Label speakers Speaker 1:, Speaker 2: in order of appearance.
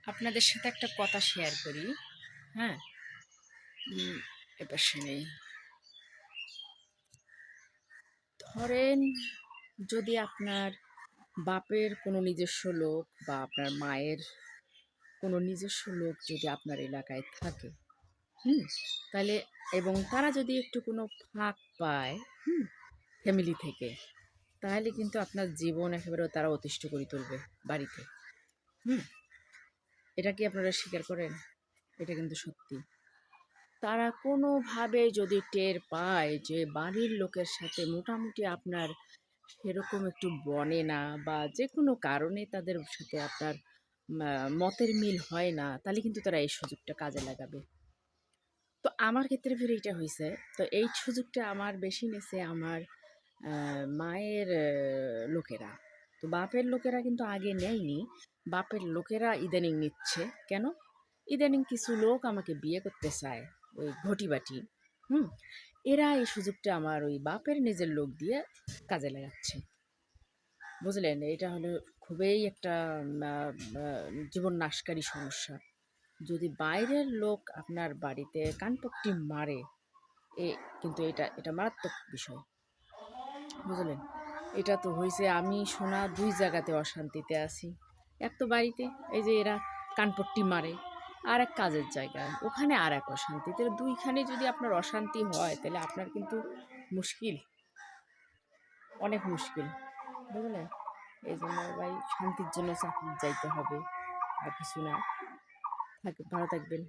Speaker 1: আপনাদের সাথে একটা কথা শেয়ার করি। হ্যাঁ, এপাশে নেই। ধরেন, যদি আপনার বাপের কোনো নিজস্ব লোক বা আপনার মায়ের কোনো নিজস্ব লোক যদি আপনার এলাকায় থাকে, হুম? তাহলে এবং তারা যদি একটু কোনো ফাঁক পায়, হুম? ফ্যামিলি থেকে, তাহলে কিন্তু আপনার জীবন একেবারে তারা অতিষ্ঠ করে তুলবে বাড়িতে। হুম? এটা কি আপনারা স্বীকার করেন? এটা কিন্তু সত্যি। তারা কোনোভাবে যদি টের পায় যে বাড়ির লোকের সাথে মোটামুটি আপনার সেরকম একটু বনে না বা যে কোনো কারণে তাদের সাথে আপনার মতের মিল হয় না, তাহলে কিন্তু তারা এই সুযোগটা কাজে লাগাবে। তো আমার ক্ষেত্রে ফিরে এটা হয়েছে। তো এই সুযোগটা আমার বেশি নিছে আমার মায়ের লোকেরা। তো বাপের লোকেরা কিন্তু আগে নেয়নি। বাপের লোকেরা ইদানিং নিচ্ছে। কেন? ইদানিং কিছু লোক আমাকে বিয়ে করতে চায়, ওই ঘটিবাটি। হুম? এরা এই সুযোগটা আমার ওই বাপের নিজের লোক দিয়ে কাজে লাগাচ্ছে। বুঝলেন? এটা হলো খুবই একটা আ আ জীবন নাশকারী সমস্যা। যদি বাইরের লোক আপনার বাড়িতে কানপট্টি মারে, এ কিন্তু এটা মারাত্মক বিষয়। বুঝলেন? এটা তো হইছে আমি শোনা ২ জায়গাতে অশান্তিতে আছি। এক তো বাড়িতে এই যে এরা কানপট্টি মারে, আরেক কাজের জায়গায় ওখানে আরেক অশান্তি। তাহলে ২ খানে যদি আপনার অশান্তি হয় তাহলে আপনার কিন্তু মুশকিল, অনেক মুশকিল। বুঝলেন? এইজন্য ভাই শান্তির জন্য চাকরি যাইতে হবে। আর কিছু না। ভালো থাকবেন।